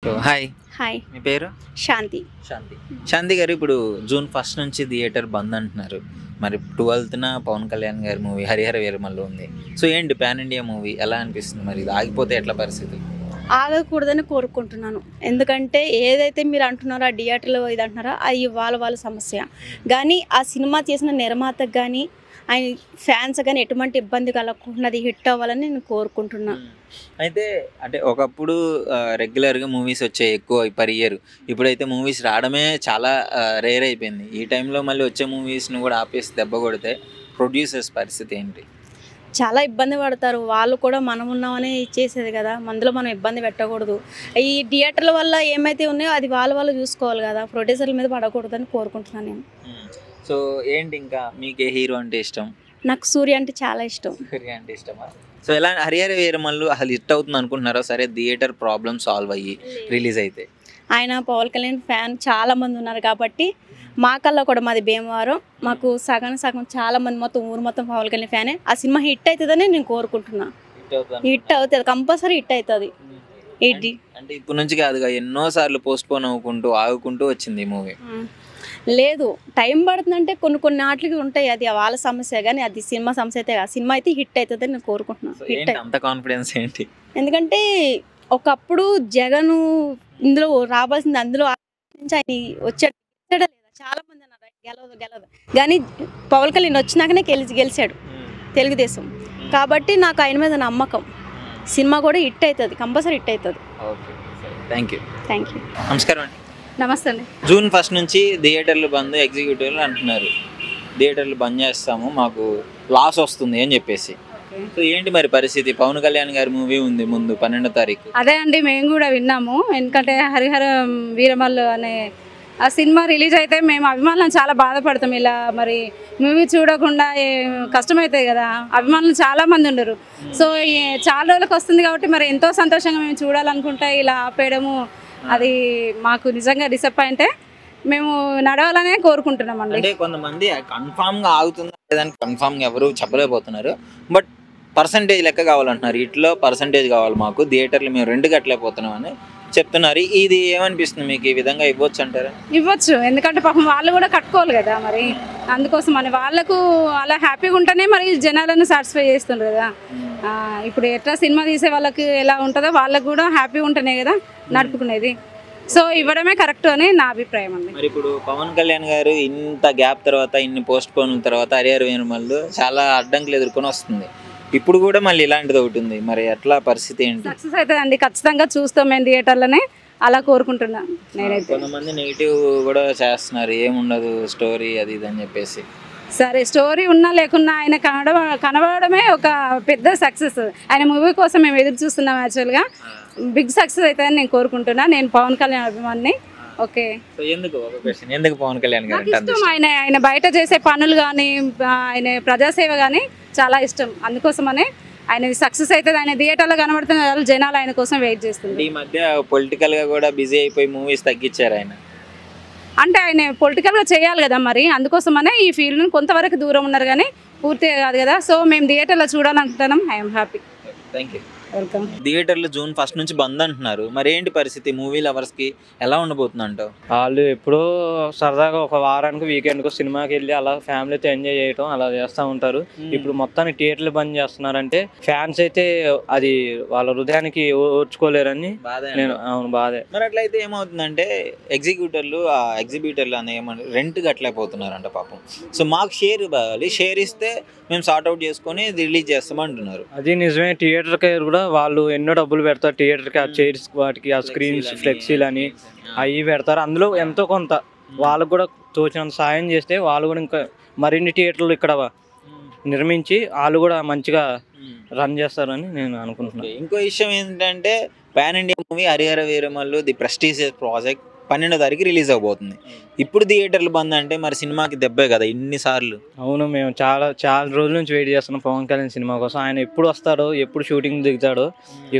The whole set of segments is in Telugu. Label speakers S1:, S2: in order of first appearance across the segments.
S1: So hi,
S2: hi.
S1: మీ పేరు?
S2: శాంతి.
S1: శాంతి గారు, ఇప్పుడు జూన్ 1 నుంచి థియేటర్ బంద్ అంటున్నారు. మరి 12న పవన్ కళ్యాణ్ గారి మూవీ హరిహర వీరమల్లు ఉంది. సో ఏంటి పాన్ ఇండియా మూవీ ఎలా అనిపిస్తుంది? మరి ఇది ఆగిపోతే ఎట్లా పరిస్థితి?
S2: ఆగకూడదని కోరుకుంటున్నాను. ఎందుకంటే ఏదైతే మీరు అంటున్నారో ఆ థియేటర్లో ఇది అంటున్నారో అది వాళ్ళ సమస్య. కానీ ఆ సినిమా చేసిన నిర్మాతకు కానీ ఆయన ఫ్యాన్స్ కానీ ఎటువంటి ఇబ్బంది కలగకుండా అది హిట్ అవ్వాలని నేను కోరుకుంటున్నాను.
S1: అయితే అంటే ఒకప్పుడు రెగ్యులర్గా మూవీస్ వచ్చాయి ఎక్కువ పర్ ఇయర్. ఇప్పుడైతే మూవీస్ రావడమే చాలా రేర్ అయిపోయింది. ఈ టైంలో మళ్ళీ వచ్చే మూవీస్ని కూడా ఆపేసి దెబ్బ కొడితే ప్రొడ్యూసర్స్ పరిస్థితి ఏంటి?
S2: చాలా ఇబ్బంది పడతారు. వాళ్ళు కూడా మనం ఉన్నామని ఇచ్చేసేది కదా, అందులో మనం ఇబ్బంది పెట్టకూడదు. ఈ థియేటర్ల వల్ల ఏమైతే ఉన్నాయో అది వాళ్ళు చూసుకోవాలి కదా, ప్రొడ్యూసర్ల మీద పడకూడదని కోరుకుంటున్నాను నేను.
S1: సో ఏంటి, ఇంకా మీకు ఏ హీరో అంటే ఇష్టం?
S2: నాకు సూర్య అంటే చాలా ఇష్టం.
S1: సూర్య అంటే ఇష్టమా? సో ఎలా హరిహర వీరమల్లు అసలు హిట్ అవుతుంది అనుకుంటున్నారా? సరే థియేటర్ ప్రాబ్లమ్ సాల్వ్ అయ్యి రిలీజ్ అయితే.
S2: ఆయన పవన్ కళ్యాణ్ ఫ్యాన్ చాలా మంది ఉన్నారు కాబట్టి మా కల్లా కూడా మాది భీమవరం, మాకు సగం చాలా మంది మొత్తం ఊరు మొత్తం పవన్ కళ్యాణ్ ఫ్యానే. ఆ సినిమా హిట్ అవుతుందని నేను కోరుకుంటున్నా. హిట్ అవుతుంది, కంపల్సరీ హిట్ అవుతుంది.
S1: అంటే ఇప్పటి నుంచి కాదుగా, ఎన్నో సార్లు పోస్ట్ పోన్ అవ్వకుంటూ ఆగుకుంటూ వచ్చింది ఈ మూవీ.
S2: లేదు, టైం పడుతుందంటే కొన్ని నాటికి ఉంటాయి, అది వాళ్ళ సమస్య. కానీ అది సినిమా సమస్య అయితే కాదు. సినిమా అయితే హిట్ అవుతుందని నేను కోరుకుంటున్నాను.
S1: అంత కాన్ఫిడెన్స్ ఏంటి? ఎందుకంటే
S2: ఒకప్పుడు జగన్ ఇందులో రావాల్సింది, అందులో నుంచి ఆయన వచ్చాడు. చాలా మంది అన్నారు గెలవదు కానీ పవన్ కళ్యాణ్ వచ్చినాకనే గెలిచాడు తెలుగుదేశం. కాబట్టి నాకు ఆయన మీద నమ్మకం. సినిమా కూడా హిట్ అవుతుంది, కంపల్సరీ హిట్ అవుతుంది.
S1: Thank you. నమస్కారం అండి.
S2: నమస్తే అండి.
S1: జూన్ 1 నుంచి థియేటర్లు బంద్, ఎగ్జిక్యూటివ్లు అంటున్నారు థియేటర్లు బంద్ చేస్తాము, మాకు లాస్ వస్తుంది అని చెప్పేసి. సో ఏంటి మరి పరిస్థితి? పవన్ కళ్యాణ్ గారి మూవీ ఉంది ముందు 12వ తారీఖు.
S3: అదే అండి, మేము కూడా విన్నాము. ఎందుకంటే హరిహర వీరమల్లు అనే ఆ సినిమా రిలీజ్ అయితే మేము అభిమానులను చాలా బాధపడతాం. ఇలా మరి మూవీ చూడకుండా కష్టమవుతాయి కదా, అభిమానులు చాలా మంది ఉండరు. సో చాలా రోజులకు వస్తుంది కాబట్టి మరి ఎంతో సంతోషంగా మేము చూడాలనుకుంటే ఇలా ఆపేయడము అది మాకు నిజంగా డిసప్పాయింటే. మేము నడవాలనే కోరుకుంటున్నాం అండి.
S1: అంటే కొంతమంది కన్ఫామ్గా ఆగుతుందా లేదని కన్ఫామ్గా ఎవరు చెప్పలేకపోతున్నారు. బట్ పర్సంటేజ్ లెక్క కావాలంటున్నారు. ఇట్లో పర్సంటేజ్ కావాలి మాకు, థియేటర్లు మేము 2 కట్టలేకపోతున్నాం అని చెప్తున్నారు. ఇది ఏమనిపిస్తుంది మీకు? ఈ విధంగా ఇవ్వచ్చు అంటారా?
S3: ఇవ్వచ్చు, ఎందుకంటే పాపం వాళ్ళు కూడా కట్టుకోవాలి కదా. మరి అందుకోసం అని వాళ్ళకు అలా హ్యాపీగా ఉంటేనే మరి జనాలను సాటిస్ఫై చేస్తుండ్రు కదా. ఇప్పుడు ఎట్లా సినిమా తీసే వాళ్ళకి ఎలా ఉంటుందో వాళ్ళకు కూడా హ్యాపీగా ఉంటేనే కదా నడుపుకునేది. సో ఇవ్వడమే కరెక్ట్ అని నా అభిప్రాయం అండి.
S1: మరి ఇప్పుడు పవన్ కళ్యాణ్ గారు ఇంత గ్యాప్ తర్వాత, ఇన్ని పోస్ట్ పోన్ల తర్వాత హరిహర వీరమల్లు చాలా అడ్డంకులు ఎదుర్కొని వస్తుంది. ఇప్పుడు కూడా మళ్ళీ ఇలాంటిది ఒకటి ఉంది. మరి ఎట్లా పరిస్థితి ఏంటి?
S3: సక్సెస్ అవుతుందండి, ఖచ్చితంగా చూస్తాం మేము థియేటర్లోనే, అలా కోరుకుంటున్నాను నేనైతే.
S1: కొంతమంది నెగిటివ్ కూడా చేస్తున్నారు, ఏముండదు స్టోరీ అది ఇది అని చెప్పేసి.
S3: సరే, స్టోరీ ఉన్నా లేకున్నా ఆయన కనబడమే ఒక పెద్ద సక్సెస్. ఆయన మూవీ కోసం మేము ఎదురు చూస్తున్నాం. యాక్చువల్గా బిగ్ సక్సెస్ అవుతుందని నేను కోరుకుంటున్నా. నేను పవన్ కళ్యాణ్ అభిమాని. ఓకే,
S1: ఎందుకు పవన్ కళ్యాణ్ గారు
S3: ఇష్టం? ఆయన బయట చేసే పనులు కానీ ఆయన ప్రజాసేవ కానీ చాలా ఇష్టం. అందుకోసమనే ఆయన సక్సెస్ అవుతుంది. ఆయన థియేటర్లో కనబడుతున్న జనాలు ఆయన కోసం వెయిట్ చేస్తుంది.
S1: ఈ మధ్య పొలిటికల్ గా కూడా బిజీ అయిపోయి మూవీస్ తగ్గించారు ఆయన.
S3: అంటే ఆయన పొలిటికల్గా చేయాలి కదా, మరి అందుకోసమనే ఈ ఫీల్డ్ కొంతవరకు దూరం ఉన్నారు కానీ పూర్తిగా కాదు కదా. సో మేము థియేటర్లో చూడాలనుకుంటున్నాం. I'm happy.
S1: Thank you.
S3: Welcome.
S1: థియేటర్లు జూన్ 1 నుంచి బంద్ అంటున్నారు. మరి ఏంటి పరిస్థితి? మూవీ లవర్స్ కి ఎలా ఉండబోతుంది అంటావు?
S4: వాళ్ళు ఎప్పుడో సరదాగా ఒక వారానికి వీకెండ్కి సినిమాకి వెళ్ళి అలా ఫ్యామిలీతో ఎంజాయ్ చేయటం అలా చేస్తూ ఉంటారు. ఇప్పుడు మొత్తానికి థియేటర్లు బంద్ చేస్తున్నారంటే ఫ్యాన్స్ అయితే అది వాళ్ళ హృదయానికి ఓర్చుకోలేరని నేను బాధే.
S1: మరి అట్లయితే ఏమవుతుందంటే ఎగ్జిబ్యూటర్లు అనే రెంట్ కట్టలేకపోతున్నారంట పాపం. సో మాకు షేర్ ఇవ్వాలి, షేర్ ఇస్తే మేము సార్ట్ అవుట్ చేసుకొని రిలీజ్ చేస్తామంటున్నారు.
S4: అది నిజమే. థియేటర్కి కూడా వాళ్ళు ఎన్నో డబ్బులు పెడతారు. థియేటర్కి ఆ చైర్స్, వాటికి ఆ స్క్రీన్స్, ఫ్లెక్సీలు అని అవి పెడతారు. అందులో ఎంతో కొంత వాళ్ళకు కూడా తోచినంత సాయం చేస్తే వాళ్ళు కూడా ఇంకా మరిన్ని థియేటర్లు ఇక్కడ నిర్మించి వాళ్ళు కూడా మంచిగా రన్ చేస్తారని నేను అనుకుంటున్నాను.
S1: ఇంకో విషయం ఏంటంటే pan India movie Harihara Veeramallu the prestigious project 12వ తారీఖు రిలీజ్ అవబోతుంది. ఇప్పుడు థియేటర్లు బంద్ అంటే మరి సినిమాకి దెబ్బే కదా ఇన్నిసార్లు.
S4: అవును, మేము చాలా రోజుల నుంచి వెయిట్ చేస్తున్నాం పవన్ కళ్యాణ్ సినిమా కోసం. ఆయన ఎప్పుడు వస్తాడో, ఎప్పుడు షూటింగ్ దిగుతాడో,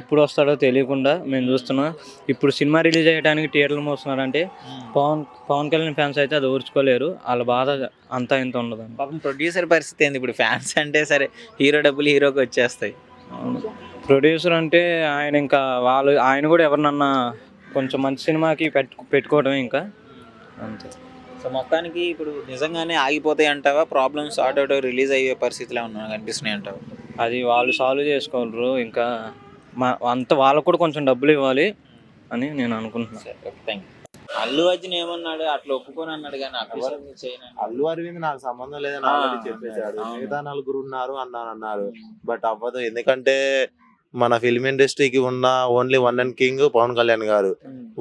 S4: ఎప్పుడు వస్తాడో తెలియకుండా మేము చూస్తున్నాం. ఇప్పుడు సినిమా రిలీజ్ అయ్యడానికి థియేటర్లు మోస్తున్నారంటే పవన్ కళ్యాణ్ ఫ్యాన్స్ అయితే అది ఓర్చుకోలేరు. వాళ్ళ బాధ అంతా ఇంత ఉండదు.
S1: పాపం ప్రొడ్యూసర్ పరిస్థితి ఏంది? ఇప్పుడు ఫ్యాన్స్ అంటే సరే హీరో డబ్బులు హీరోకి వచ్చేస్తాయి.
S4: అవును, ప్రొడ్యూసర్ అంటే ఆయన ఇంకా ఆయన కూడా ఎవరినన్నా కొంచెం మంచి సినిమాకి పెట్టుకోవడమే ఇంకా అంతే.
S1: సో మొత్తానికి ఇప్పుడు నిజంగానే ఆగిపోతాయి అంటావా? ప్రాబ్లమ్స్ సార్ట్ అవుట్ రిలీజ్ అయ్యే పరిస్థితిలో కనిపిస్తున్నాయి అంటావా?
S4: అది వాళ్ళు సాల్వ్ చేసుకోగలరు. ఇంకా అంత వాళ్ళకు కూడా కొంచెం డబ్బులు ఇవ్వాలి అని నేను అనుకుంటున్నాను.
S1: Thank you. అల్లు అర్జున్ ఏమన్నాడు? అట్లా ఒప్పుకొని అన్నాడు కానీ
S5: అల్లు అరవింద్ నాకు సంబంధం లేదని ఆల్రెడీ చెప్పేశాడు. మిగతా నలుగురు ఉన్నారు అన్నారు, బట్ అవ్వదు. ఎందుకంటే మన ఫిల్మ్ ఇండస్ట్రీకి ఉన్న only one and king Pawan Kalyan garu.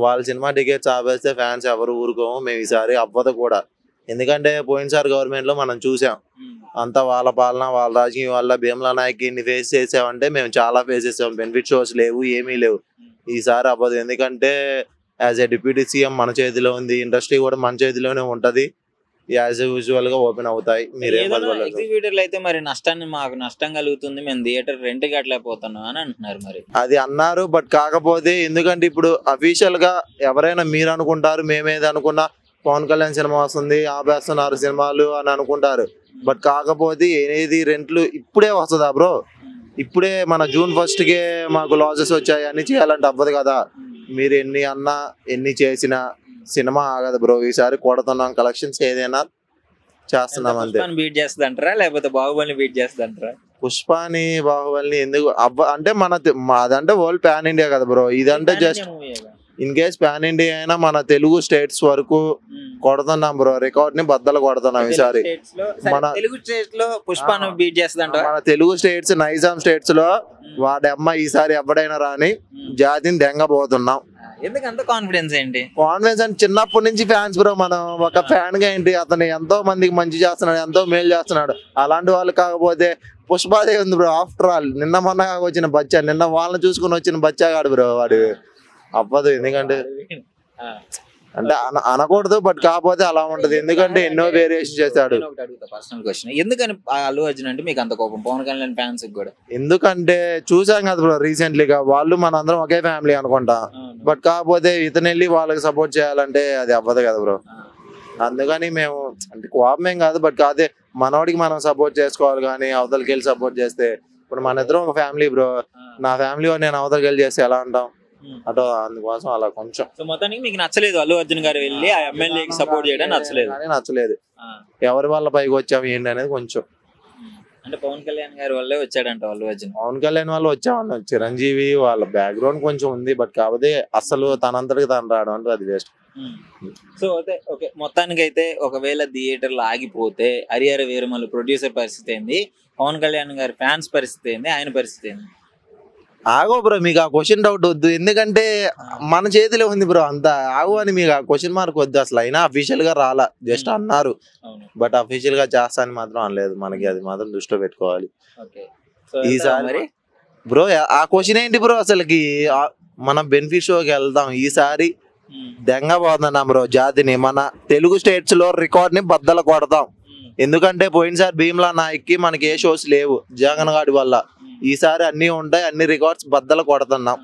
S5: వాళ్ళ సినిమా టికెట్స్ ఆపేస్తే ఫ్యాన్స్ ఎవరు ఊరుకోము. మేము ఈసారి అవ్వదు కూడా. ఎందుకంటే పోయినసారి గవర్నమెంట్ లో మనం చూసాం, అంతా వాళ్ళ పాలన వాళ్ళ రాజకీయం వల్ల భీమ్లా నాయక్ ని ఫేస్ చేసామంటే మేము చాలా ఫేస్ చేసాం. బెనిఫిట్ షోస్ లేవు, ఏమీ లేవు. ఈసారి అవ్వదు. ఎందుకంటే యాజ్ ఏ డిప్యూటీ సీఎం మన చేతిలో ఉంది, ఇండస్ట్రీ కూడా మన చేతిలోనే ఉంటది. యాజ్ యూజువల్ గా ఓపెన్ అవుతాయి.
S1: ఎగ్జిక్యూటివ్లు అయితే మరి మాకు నష్టం కలుగుతుంది, మేము థియేటర్ రెంట్ కట్టలేకపోతున్నాం అని అంటున్నారు. మరి
S5: అది అన్నారు, బట్ కాకపోతే ఎందుకంటే ఇప్పుడు అఫీషియల్ గా ఎవరైనా మీరు అనుకుంటారు, మేమేది అనుకున్నా పవన్ కళ్యాణ్ సినిమా వస్తుంది ఆపేస్తున్నారు సినిమాలు అని అనుకుంటారు. బట్ కాకపోతే ఏది రెంట్లు ఇప్పుడే వస్తుందా బ్రో? ఇప్పుడే మన June 1st కే మాకు లాసెస్ వచ్చాయి అని చేయాలంటే అవ్వదు కదా. మీరు ఎన్ని అన్నా ఎన్ని చేసినా సినిమా ఆగదు బ్రో. ఈసారి కొడుతున్నాం, కలెక్షన్స్ ఏదైనా చేస్తున్నాం అంతే.
S1: బీట్ చేస్తుంది అంటారా లేకపోతే బాహుబలిని బీట్ చేస్తుంది అంటారా?
S5: పుష్పాని బాహుబలిని ఎందుకు అంటే అదంటే వరల్డ్ పాన్ ఇండియా కదా బ్రో. ఇదంటే just in case pan India అయినా మన తెలుగు స్టేట్స్ వరకు కొడుతున్నాం బ్రో. రికార్డ్ ని బద్దలు కొడుతున్నాం ఈసారి. మన
S1: తెలుగు స్టేట్స్ లో పుష్పాను బీట్ చేస్తుంది.
S5: మన తెలుగు స్టేట్స్ నైజాం స్టేట్స్ లో వాడమ్మ ఈసారి ఎవడైనా రాని జాతిని దెంగబోతున్నాం.
S1: ఎందుకంత కాన్ఫిడెన్స్ ఏంటి?
S5: కాన్ఫిడెన్స్ అంటే చిన్నప్పటి నుంచి ఫ్యాన్స్ బ్రో. మనం ఒక ఫ్యాన్ గా ఏంటి, అతను ఎంతో మందికి మంచి చేస్తున్నాడు, ఎంతో మేలు చేస్తున్నాడు. అలాంటి వాళ్ళు కాకపోతే పుష్పాదే ఉంది బ్రో. ఆఫ్టర్ ఆల్ నిన్న మొన్న వచ్చిన బచ్చా, నిన్న వాళ్ళని చూసుకుని వచ్చిన బచ్చా కాడు బ్రో వాడు. అవ్వదు. ఎందుకంటే అంటే అనకూడదు, బట్ కాకపోతే అలా ఉంటది. ఎందుకంటే ఎన్నో వేరియేషన్ చేశాడు.
S1: పర్సనల్ క్వశ్చన్, ఎందుకని అల్లు అర్జున్ అంటే మీకు అంత కోపం పవన్ కళ్యాణ్ ఫ్యాన్స్ కూడా?
S5: ఎందుకంటే చూసాం కదా బ్రో రీసెంట్లీగా, వాళ్ళు మన అందరం ఒకే ఫ్యామిలీ అనుకుంటా. బట్ కాకపోతే ఇతను వెళ్ళి వాళ్ళకి సపోర్ట్ చేయాలంటే అది అవ్వదు కదా బ్రో. అందుకని మేము అంటే కోపమేం కాదు, బట్ కాదే మనోడికి మనం సపోర్ట్ చేసుకోవాలి. కానీ అవతలకి వెళ్ళి సపోర్ట్ చేస్తే ఇప్పుడు మన ఇద్దరం ఒక ఫ్యామిలీ బ్రో. నా ఫ్యామిలీ నేను అవతలకి వెళ్ళి చేస్తే ఎలా అంటాం అటు. అందుకోసం అలా కొంచెం.
S1: సో మొత్తానికి మీకు నచ్చలేదు అల్లు అర్జున్ గారు వెళ్ళి ఆ ఎమ్మెల్యేకి సపోర్ట్ చేయడం
S5: నచ్చలేదు. ఎవరి వల్ల పైకి వచ్చాం ఏంటి అనేది కొంచెం.
S1: అంటే పవన్ కళ్యాణ్ గారి వల్లే వచ్చాడంట అల్లు అర్జున్.
S5: పవన్ కళ్యాణ్ వాళ్ళు వచ్చామన్న చిరంజీవి వాళ్ళ బ్యాక్గ్రౌండ్ కొంచెం ఉంది, బట్ కాకపోతే అసలు తనంతటికి తను రావడం అంటే అది వేస్ట్.
S1: సో అదే ఓకే. మొత్తానికి అయితే ఒకవేళ థియేటర్లు ఆగిపోతే హరిహర వీరమల్లు ప్రొడ్యూసర్ పరిస్థితి ఏంది, పవన్ కళ్యాణ్ గారి ఫ్యాన్స్ పరిస్థితి ఏంది, ఆయన పరిస్థితి ఏంది?
S5: ఆగో బ్రో, మీకు ఆ క్వశ్చన్ డౌట్ వద్దు. ఎందుకంటే మన చేతిలో ఉంది బ్రో అంతా. ఆగు అని మీకు ఆ క్వశ్చన్ మార్క్ వద్దు. అసలు అయినా అఫీషియల్ గా రాలా, జస్ట్ అన్నారు. బట్ అఫీషియల్ గా చేస్తా అని మాత్రం అనలేదు. మనకి అది మాత్రం దృష్టిలో పెట్టుకోవాలి. ఈసారి బ్రో ఆ క్వశ్చన్ ఏంటి బ్రో? అసలుకి మనం బెనిఫిట్ షోకి వెళ్దాం ఈసారి దెంగబోతున్నాం బ్రో జాతిని. మన తెలుగు స్టేట్స్ లో రికార్డ్ ని బద్దలు కొడతాం. ఎందుకంటే పోయినసారి భీమ్లా నాయక్ కి మనకి ఏ షోస్ లేవు జగన్ గాడి వల్ల. ఈసారి అన్ని ఉంటాయి, అన్ని రికార్డ్స్ బద్దలు కొడుతున్నాం.